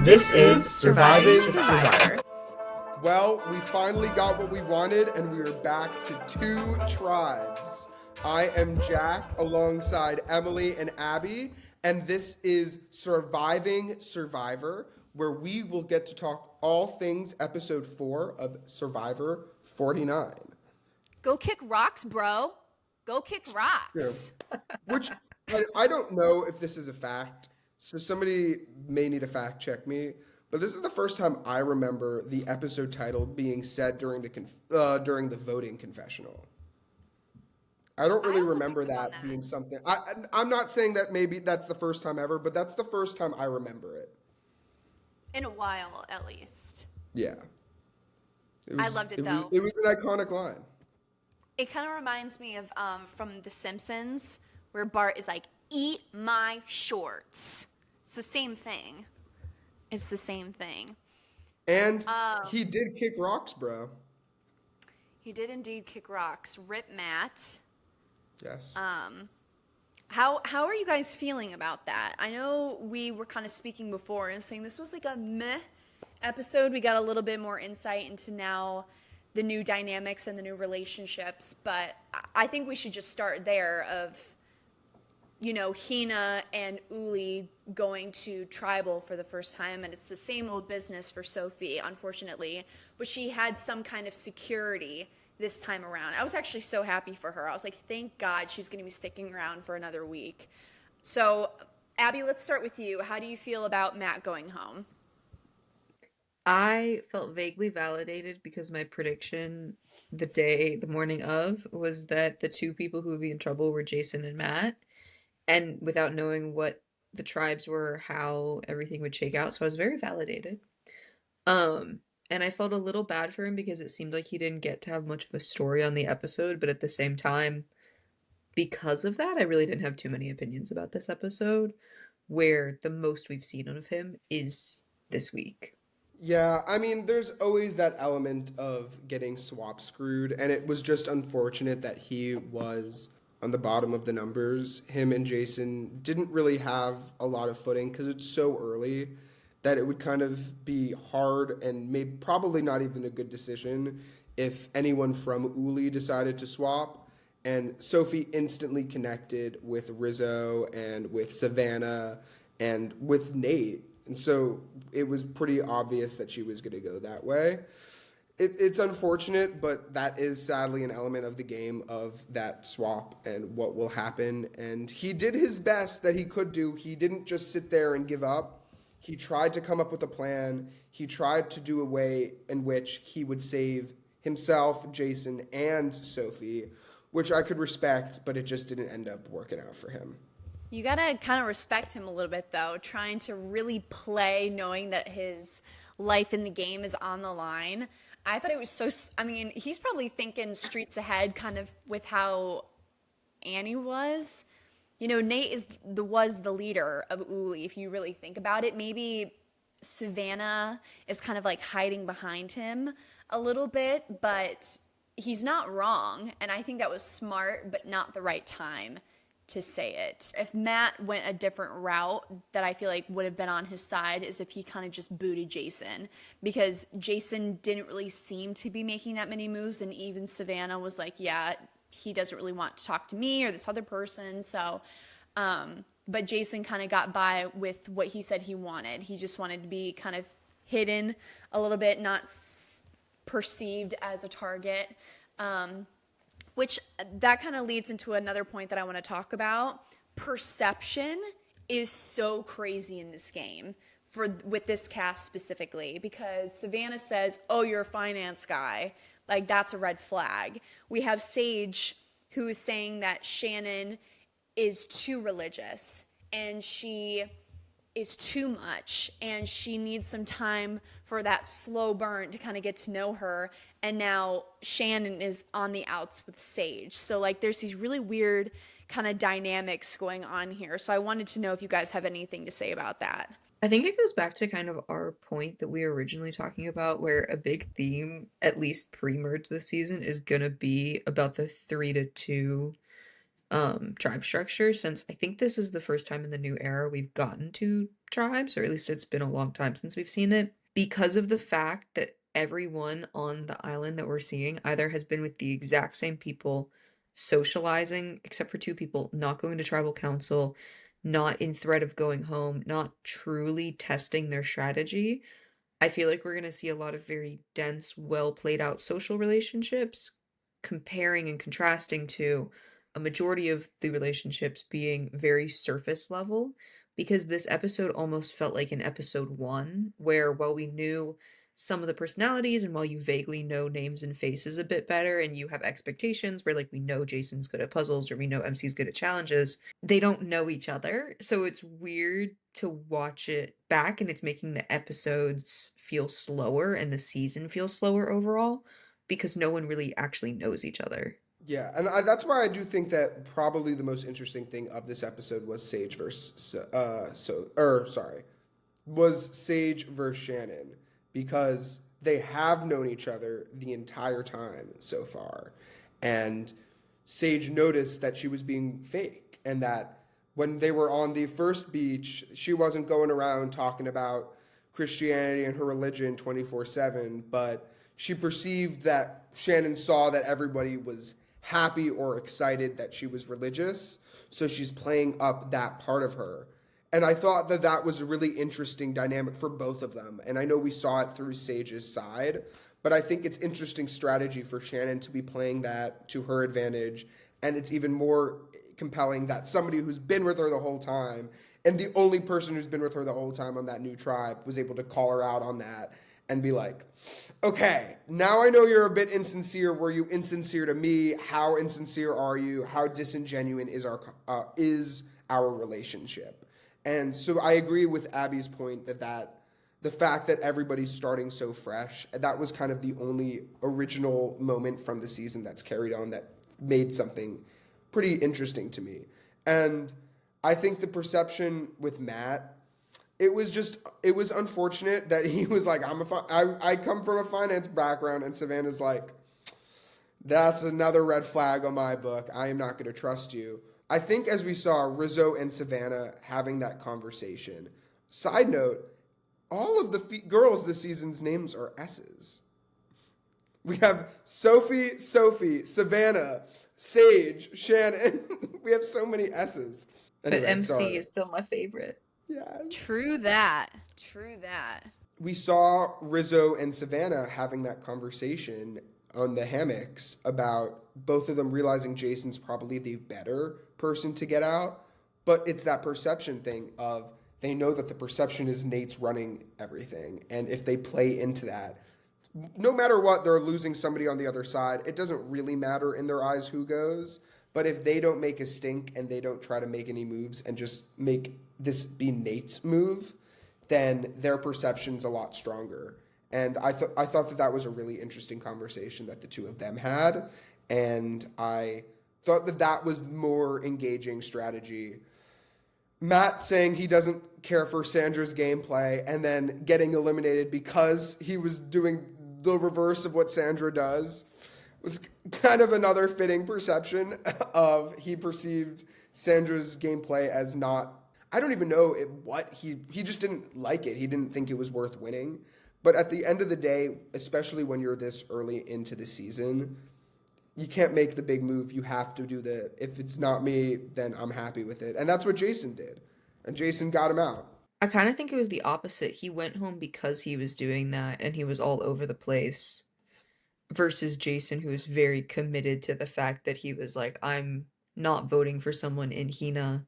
This is Surviving Survivor. Well, we finally got what we wanted, and we are back to two tribes. I am Jack alongside Emily and Abby, and this is Surviving Survivor, where we will get to talk all things episode 4 of Survivor 49. Go kick rocks, bro. Go kick rocks. Which I don't know if this is a fact, so somebody may need to fact check me. But this is the first time I remember the episode title being said during the voting confessional. I don't really remember that being something. I'm not saying that maybe that's the first time ever, but that's the first time I remember it. In a while, at least. Yeah. I loved it, though. It was an iconic line. It kind of reminds me of from The Simpsons, where Bart is like, "Eat my shorts." It's the same thing. It's the same thing. And he did kick rocks, bro. He did indeed kick rocks. Rip Matt. Yes. How are you guys feeling about that? I know we were kind of speaking before and saying this was like a meh episode. We got a little bit more insight into now the new dynamics and the new relationships, but I think we should just start there of, you know, Hina and Uli going to tribal for the first time, and it's the same old business for Sophie, unfortunately, but she had some kind of security this time around. I was actually so happy for her. I was like, thank God she's going to be sticking around for another week. So, Abby, let's start with you. How do you feel about Matt going home? I felt vaguely validated because my prediction the morning of, was that the two people who would be in trouble were Jason and Matt. And without knowing what the tribes were, how everything would shake out. So I was very validated. And I felt a little bad for him because it seemed like he didn't get to have much of a story on the episode, but at the same time, because of that, I really didn't have too many opinions about this episode, where the most we've seen of him is this week. Yeah, I mean, there's always that element of getting swap screwed, and it was just unfortunate that he was on the bottom of the numbers. Him and Jason didn't really have a lot of footing because it's so early that it would kind of be hard and probably not even a good decision if anyone from Uli decided to swap. And Sophie instantly connected with Rizzo and with Savannah and with Nate. And so it was pretty obvious that she was going to go that way. It's unfortunate, but that is sadly an element of the game of that swap and what will happen. And he did his best that he could do. He didn't just sit there and give up. He tried to come up with a plan. He tried to do a way in which he would save himself, Jason, and Sophie, which I could respect, but it just didn't end up working out for him. You gotta kind of respect him a little bit, though, trying to really play knowing that his life in the game is on the line. I thought it was so, I mean, he's probably thinking streets ahead kind of with how Annie was. You know, Nate was the leader of Uli, if you really think about it. Maybe Savannah is kind of like hiding behind him a little bit, but he's not wrong. And I think that was smart, but not the right time to say it. If Matt went a different route that I feel like would have been on his side is if he kind of just booted Jason, because Jason didn't really seem to be making that many moves, and even Savannah was like, yeah, he doesn't really want to talk to me or this other person. So but Jason kind of got by with what he said he wanted. He just wanted to be kind of hidden a little bit, not perceived as a target. Which that kind of leads into another point that I want to talk about. Perception is so crazy in this game with this cast specifically, because Savannah says, "Oh, you're a finance guy." Like, that's a red flag. We have Sage, who is saying that Shannon is too religious and she is too much and she needs some time for that slow burn to kind of get to know her. And now Shannon is on the outs with Sage. So like there's these really weird kind of dynamics going on here. So I wanted to know if you guys have anything to say about that. I think it goes back to kind of our point that we were originally talking about, where a big theme, at least pre-merge this season, is going to be about the 3-2 tribe structure, since I think this is the first time in the new era we've gotten to tribes, or at least it's been a long time since we've seen it, because of the fact that everyone on the island that we're seeing either has been with the exact same people, socializing, except for two people, not going to tribal council, not in threat of going home, not truly testing their strategy. I feel like we're going to see a lot of very dense, well played out social relationships, comparing and contrasting to a majority of the relationships being very surface level. Because this episode almost felt like an episode one, where while we knew some of the personalities and while you vaguely know names and faces a bit better and you have expectations where like we know Jason's good at puzzles or we know MC's good at challenges, they don't know each other. So it's weird to watch it back and it's making the episodes feel slower and the season feel slower overall because no one really actually knows each other. Yeah, and that's why I do think that probably the most interesting thing of this episode was Sage versus was Sage versus Shannon because they have known each other the entire time so far. And Sage noticed that she was being fake and that when they were on the first beach, she wasn't going around talking about Christianity and her religion 24/7, but she perceived that Shannon saw that everybody was happy or excited that she was religious. So she's playing up that part of her. And I thought that that was a really interesting dynamic for both of them. And I know we saw it through Sage's side, but I think it's interesting strategy for Shannon to be playing that to her advantage. And it's even more compelling that somebody who's been with her the whole time and the only person who's been with her the whole time on that new tribe was able to call her out on that and be like, okay, now I know you're a bit insincere. Were you insincere to me? How insincere are you? How disingenuine is our relationship? And so I agree with Abby's point that the fact that everybody's starting so fresh, that was kind of the only original moment from the season that's carried on that made something pretty interesting to me. And I think the perception with Matt, it was unfortunate that he was like, I come from a finance background, and Savannah's like, that's another red flag on my book. I am not going to trust you. I think as we saw Rizzo and Savannah having that conversation. Side note, all of the girls this season's names are S's. We have Sophie, Savannah, Sage, Shannon. We have so many S's. But Anyway, MC sorry. is still my favorite. Yes. True that. True that. We saw Rizzo and Savannah having that conversation on the hammocks about both of them realizing Jason's probably the better person to get out, but it's that perception thing of they know that the perception is Nate's running everything, and if they play into that, no matter what, they're losing somebody on the other side. It doesn't really matter in their eyes who goes, but if they don't make a stink and they don't try to make any moves and just make this be Nate's move, then their perception's a lot stronger. And I thought that was a really interesting conversation that the two of them had, and I thought that that was more engaging strategy. Matt saying he doesn't care for Sandra's gameplay and then getting eliminated because he was doing the reverse of what Sandra does was kind of another fitting perception of he perceived Sandra's gameplay as not. I don't even know what he just didn't like it. He didn't think it was worth winning. But at the end of the day, especially when you're this early into the season, you can't make the big move. You have to do if it's not me, then I'm happy with it. And that's what Jason did. And Jason got him out. I kind of think it was the opposite. He went home because he was doing that and he was all over the place versus Jason, who was very committed to the fact that he was like, I'm not voting for someone in Hina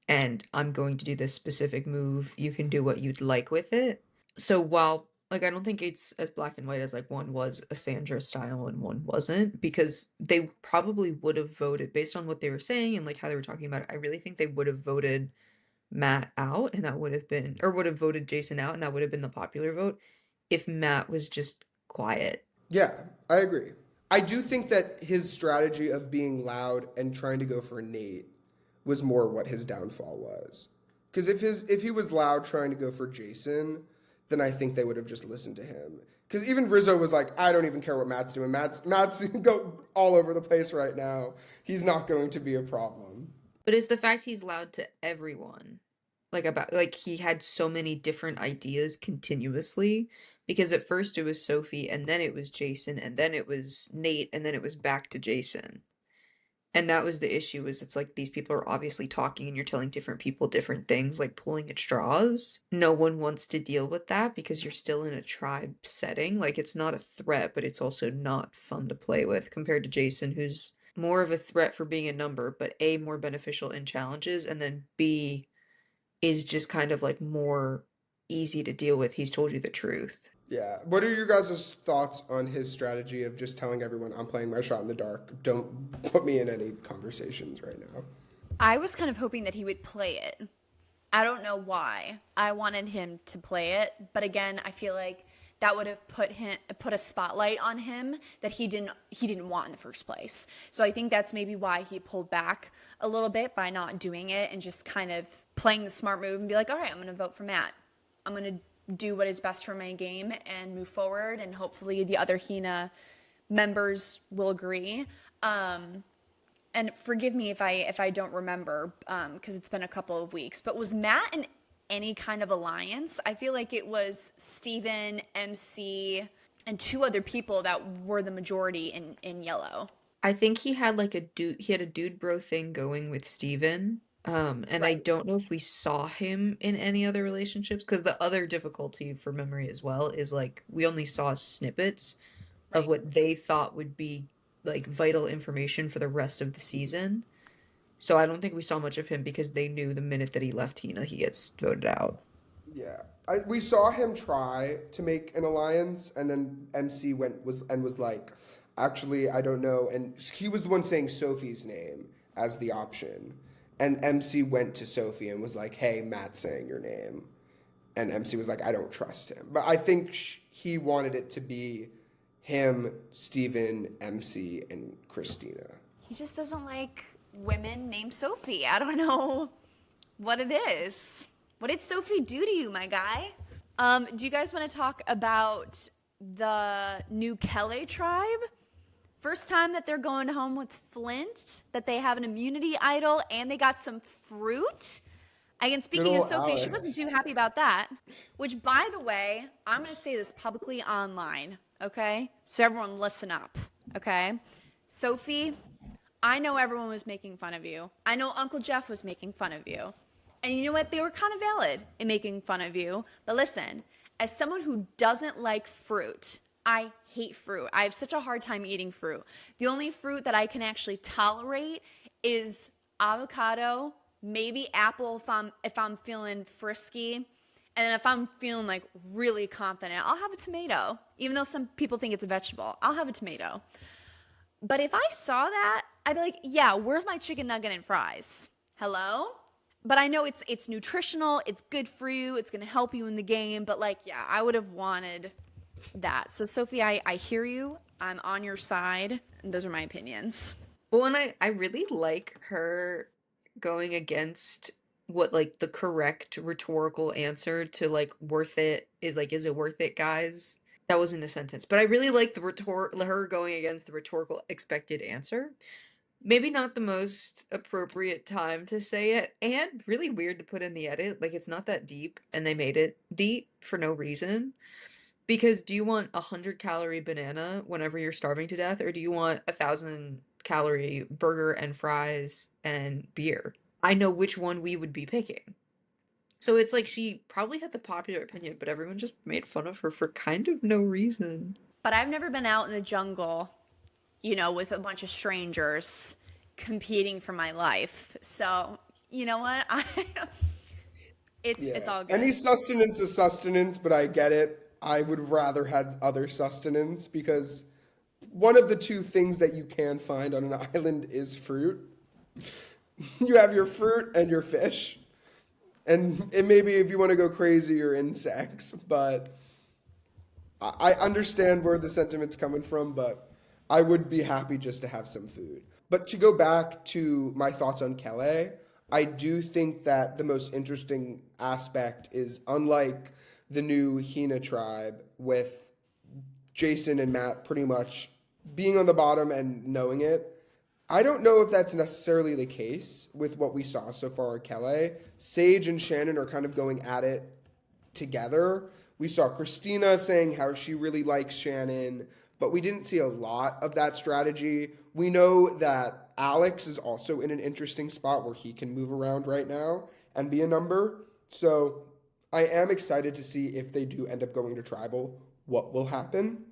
and I'm going to do this specific move. You can do what you'd like with it. So while like I don't think it's as black and white as like one was a Sandra style and one wasn't, because they probably would have voted based on what they were saying and like how they were talking about it. I really think they would have voted Matt out and that would have been, or would have voted Jason out and that would have been the popular vote if Matt was just quiet. Yeah, I agree. I do think that his strategy of being loud and trying to go for Nate was more what his downfall was. Because if he was loud trying to go for Jason, then I think they would have just listened to him. Because even Rizzo was like, I don't even care what Matt's doing. Matt's go all over the place right now. He's not going to be a problem. But it's the fact he's loud to everyone. Like about like he had so many different ideas continuously because at first it was Sophie and then it was Jason and then it was Nate and then it was back to Jason. And that was the issue is it's like these people are obviously talking and you're telling different people different things, like pulling at straws. No one wants to deal with that because you're still in a tribe setting. Like it's not a threat, but it's also not fun to play with compared to Jason, who's more of a threat for being a number, but A, more beneficial in challenges, and then B, is just kind of like more easy to deal with. He's told you the truth. Yeah. What are your guys' thoughts on his strategy of just telling everyone I'm playing my shot in the dark? Don't put me in any conversations right now. I was kind of hoping that he would play it. I don't know why. I wanted him to play it, but again, I feel like that would have put a spotlight on him that he didn't want in the first place. So I think that's maybe why he pulled back a little bit by not doing it and just kind of playing the smart move and be like, "All right, I'm going to vote for Matt. I'm going to do what is best for my game and move forward, and hopefully the other Hina members will agree." And forgive me if I don't remember, because it's been a couple of weeks. But was Matt in any kind of alliance? I feel like it was Steven, MC, and two other people that were the majority in yellow. I think he had a dude bro thing going with Steven. And I Right. don't know if we saw him in any other relationships because the other difficulty for memory as well is like we only saw snippets of Right. what they thought would be like vital information for the rest of the season. So I don't think we saw much of him because they knew the minute that he left Hina, he gets voted out. Yeah, we saw him try to make an alliance, and then MC was like, actually, I don't know, and he was the one saying Sophie's name as the option, and MC went to Sophie and was like, hey, Matt's saying your name, and MC was like, I don't trust him, but I think he wanted it to be him, Steven, MC, and Christina. He just doesn't like women named Sophie. I don't know what it is. What did Sophie do to you, my guy? Do you guys want to talk about the new Kelly tribe? First time that they're going home with Flint, that they have an immunity idol, and they got some fruit. Again, Good speaking of old Sophie, she wasn't Alex. too happy about that. Which, by the way, I'm going to say this publicly online, okay? So everyone listen up, okay? Sophie, I know everyone was making fun of you. I know Uncle Jeff was making fun of you. And you know what? They were kind of valid in making fun of you. But listen, as someone who doesn't like fruit, I hate fruit. I have such a hard time eating fruit. The only fruit that I can actually tolerate is avocado, maybe apple if I'm feeling frisky. And then if I'm feeling like really confident, I'll have a tomato. Even though some people think it's a vegetable, I'll have a tomato. But if I saw that, I'd be like, yeah, where's my chicken nugget and fries? Hello? But I know it's nutritional, it's good for you, it's gonna help you in the game, but like, yeah, I would have wanted that. So Sophie, I hear you. I'm on your side. And those are my opinions. Well, and I really like her going against what like the correct rhetorical answer to like worth it is it worth it, guys? That wasn't a sentence, but I really like her going against the rhetorical expected answer. Maybe not the most appropriate time to say it, and really weird to put in the edit. Like it's not that deep, and they made it deep for no reason. Because do you want 100-calorie banana whenever you're starving to death, or do you want 1,000-calorie burger and fries and beer? I know which one we would be picking. So it's like she probably had the popular opinion, but everyone just made fun of her for kind of no reason. But I've never been out in the jungle, with a bunch of strangers competing for my life. So, you know what? It's Yeah. all Any good. sustenance is sustenance, but I get it. I would rather have other sustenance because one of the two things that you can find on an island is fruit. You have your fruit and your fish. And maybe if you want to go crazy, your insects. But I understand where the sentiment's coming from, but I would be happy just to have some food. But to go back to my thoughts on Kelly, I do think that the most interesting aspect is unlike the new Hina tribe with Jason and Matt pretty much being on the bottom and knowing it. I don't know if that's necessarily the case with what we saw so far at Kelly. Sage and Shannon are kind of going at it together. We saw Christina saying how she really likes Shannon, but we didn't see a lot of that strategy. We know that Alex is also in an interesting spot where he can move around right now and be a number. So I am excited to see if they do end up going to tribal, what will happen,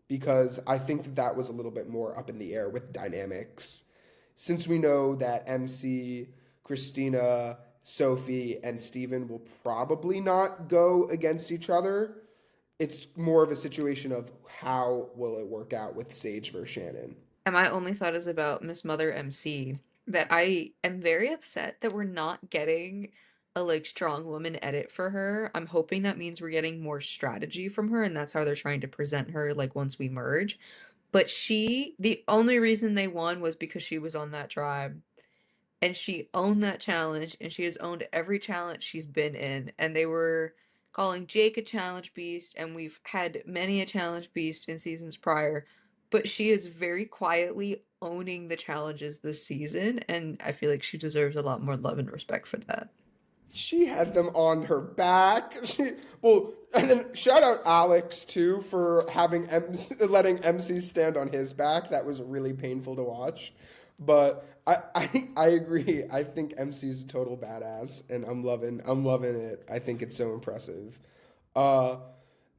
because I think that that was a little bit more up in the air with dynamics. Since we know that MC, Christina, Sophie, and Steven will probably not go against each other, it's more of a situation of how will it work out with Sage versus Shannon. And my only thought is about Miss Mother MC, that I am very upset that we're not getting a like strong woman edit for her. I'm hoping that means we're getting more strategy from her, and that's how they're trying to present her like once we merge. But the only reason they won was because she was on that tribe. And she owned that challenge, and she has owned every challenge she's been in. And they were calling Jake a challenge beast, and we've had many a challenge beast in seasons prior. But she is very quietly owning the challenges this season, and I feel like she deserves a lot more love and respect for that. She had them on her back. Well, and then shout out Alex too for letting MC stand on his back. That was really painful to watch. But I agree. I think MC's a total badass, and I'm loving it. I think it's so impressive. Uh,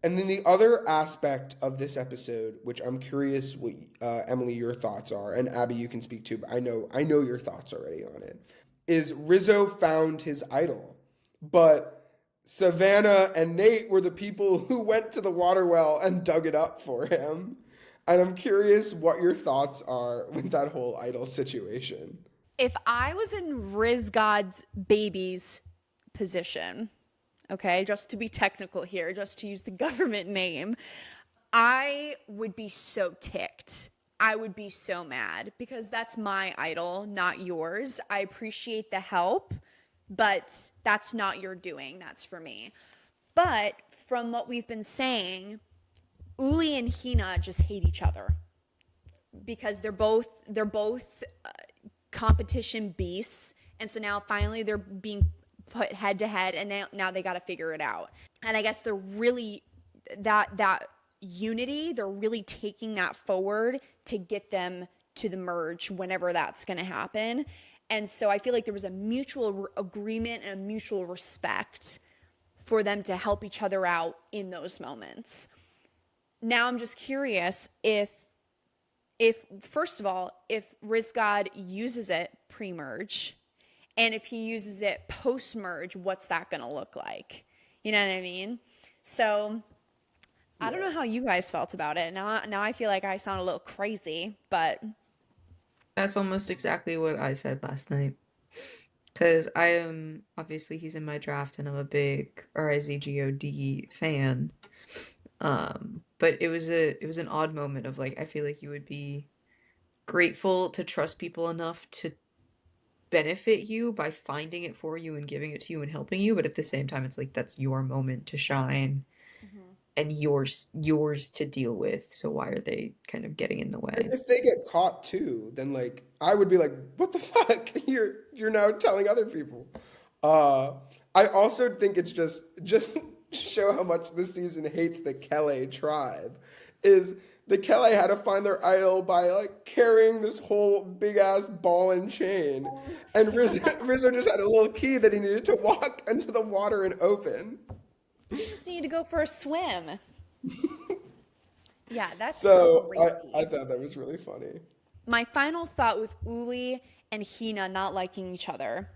and then the other aspect of this episode, which I'm curious what Emily your thoughts are, and Abby you can speak too, but I know your thoughts already on it. Is Rizzo found his idol, but Savannah and Nate were the people who went to the water well and dug it up for him. And I'm curious what your thoughts are with that whole idol situation. If I was in Riz God's baby's position, okay, just to be technical here, just to use the government name, I would be so ticked. I would be so mad because that's my idol, not yours. I appreciate the help, but that's not your doing. That's for me. But from what we've been saying, Uli and Hina just hate each other because they're both competition beasts, and so now finally they're being put head to head, and now they got to figure it out. And I guess they're really that unity. They're really taking that forward to get them to the merge whenever that's going to happen. And so I feel like there was a mutual agreement and a mutual respect for them to help each other out in those moments. Now I'm just curious if first of all, if Rizgod uses it pre-merge, and if he uses it post-merge, what's that going to look like? You know what I mean? So I don't know how you guys felt about it. Now I feel like I sound a little crazy, but That's almost exactly what I said last night. Because I am, obviously, he's in my draft, and I'm a big RIZGOD fan. But it was an odd moment of like, I feel like you would be grateful to trust people enough to benefit you by finding it for you and giving it to you and helping you, but at the same time it's like that's your moment to shine and yours to deal with. So why are they kind of getting in the And way? if they get caught too, then like I would be like, "What the fuck? You're now telling other people." Uh, I also think it's just to show how much this season hates the Kelly tribe. Is the Kelly had to find their idol by like carrying this whole big ass ball and chain, and Rizzo just had a little key that he needed to walk into the water and open. you just need to go for a swim. Yeah, that's So I crazy. thought that was really funny. My final thought with Uli and Hina not liking each other.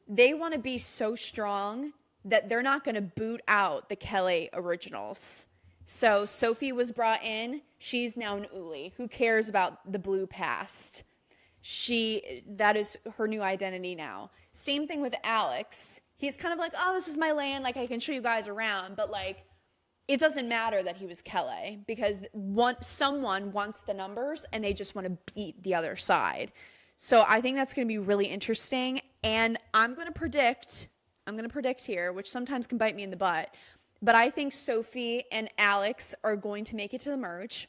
They want to be so strong that they're not going to boot out the Kelly originals. So Sophie was brought in. She's now an Uli. Who cares about the blue past? That is her new identity now. Same thing with Alex. He's kind of like, oh, this is my land. Like, I can show you guys around. But, like, it doesn't matter that he was Kelly because someone wants the numbers and they just want to beat the other side. So I think that's going to be really interesting. And I'm going to predict here, which sometimes can bite me in the butt. But I think Sophie and Alex are going to make it to the merge.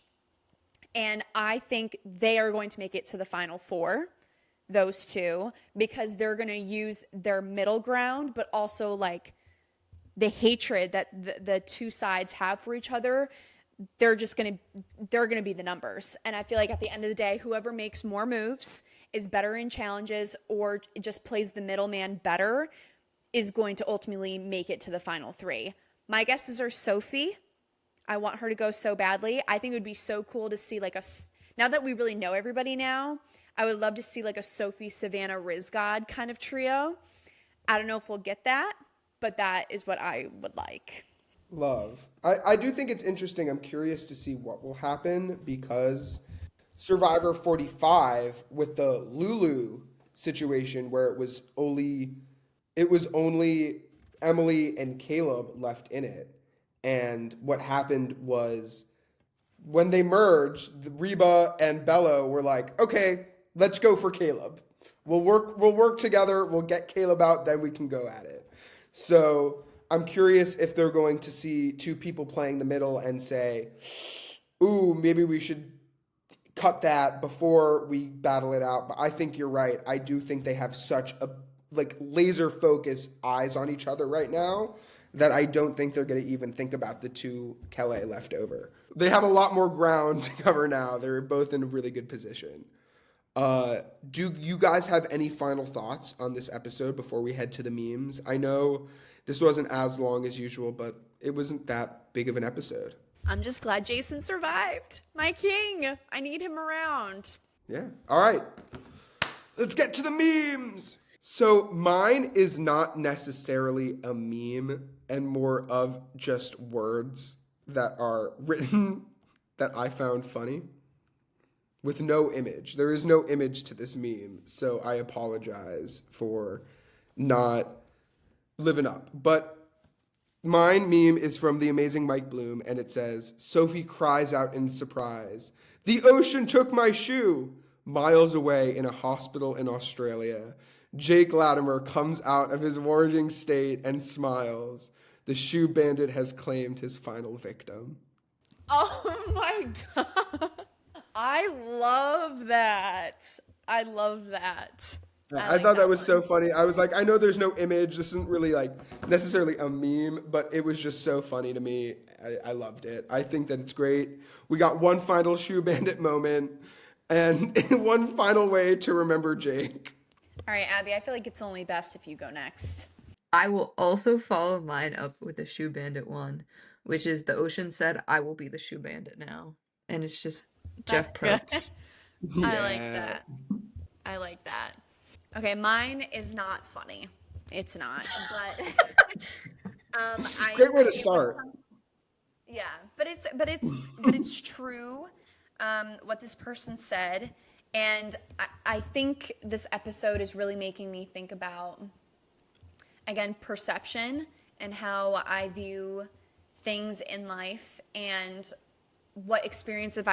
And I think they are going to make it to the final four, those two, because they're going to use their middle ground, but also like the hatred that the two sides have for each other. They're going to be the numbers. And I feel like at the end of the day, whoever makes more moves, is better in challenges, or just plays the middleman better, is going to ultimately make it to the final three. My guesses are Sophie. I want her to go so badly. I think it would be so cool to see like now that we really know everybody now, I would love to see like a Sophie, Savannah, Rizgod kind of trio. I don't know if we'll get that, but that is what I would like. Love. I do think it's interesting. I'm curious to see what will happen because Survivor 45 with the Lulu situation where it was only Emily and Caleb left in it. And what happened was when they merged, Reba and Bello were like, "Okay, let's go for Caleb. We'll work together. We'll get Caleb out, then we can go at it." So, I'm curious if they're going to see two people playing the middle and say, "Ooh, maybe we should cut that before we battle it out." But I think you're right. I do think they have such a like laser focus eyes on each other right now that I don't think they're going to even think about the two Kelly left over. They have a lot more ground to cover now. They're both in a really good position. Do you guys have any final thoughts on this episode before we head to the memes? I know this wasn't as long as usual, but it wasn't that big of an episode. I'm just glad Jason survived. My king. I need him around. Yeah. All right. Let's get to the memes. So mine is not necessarily a meme and more of just words that are written that I found funny with no image. There is no image to this meme, so I apologize for not living up. But mine meme is from the amazing Mike Bloom, and it says, Sophie cries out in surprise, "The ocean took my shoe!" Miles away in a hospital in Australia, Jake Latimer comes out of his warging state and smiles. The shoe bandit has claimed his final victim. Oh my God. I love that. I love that. I thought that was so funny. I was like, I know there's no image. This isn't really like necessarily a meme, but it was just so funny to me. I loved it. I think that it's great. We got one final shoe bandit moment and one final way to remember Jake. All right, Abby, I feel like it's only best if you go next. I will also follow mine up with the shoe bandit one, which is the ocean said, "I will be the shoe bandit now." And it's just Jeff Probst. Yeah. I like that. I like that. Okay, mine is not funny. It's not, but Great way to start. Yeah, but it's true. What this person said, and I think this episode is really making me think about, again, perception and how I view things in life and what experiences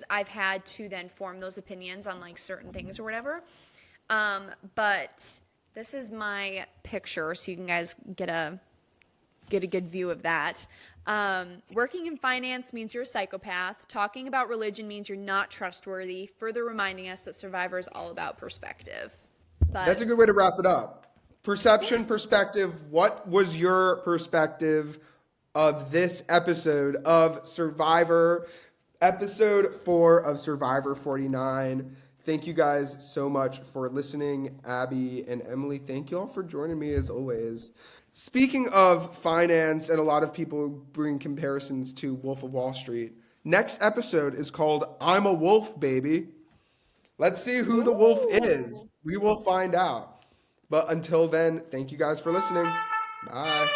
I've had to then form those opinions on like certain things or whatever. But this is my picture, so you can guys get a good view of that. Working in finance means you're a psychopath. Talking about religion means you're not trustworthy. Further reminding us that Survivor is all about perspective. But That's a good way to wrap it up. Perception, perspective. What was your perspective of this episode of Survivor, episode 4 of Survivor 49? Thank you guys so much for listening. Abby and Emily, thank you all for joining me as always. Speaking of finance, and a lot of people bring comparisons to Wolf of Wall Street, next episode is called I'm a Wolf, Baby. Let's see who the wolf is. We will find out. But until then, thank you guys for listening. Bye.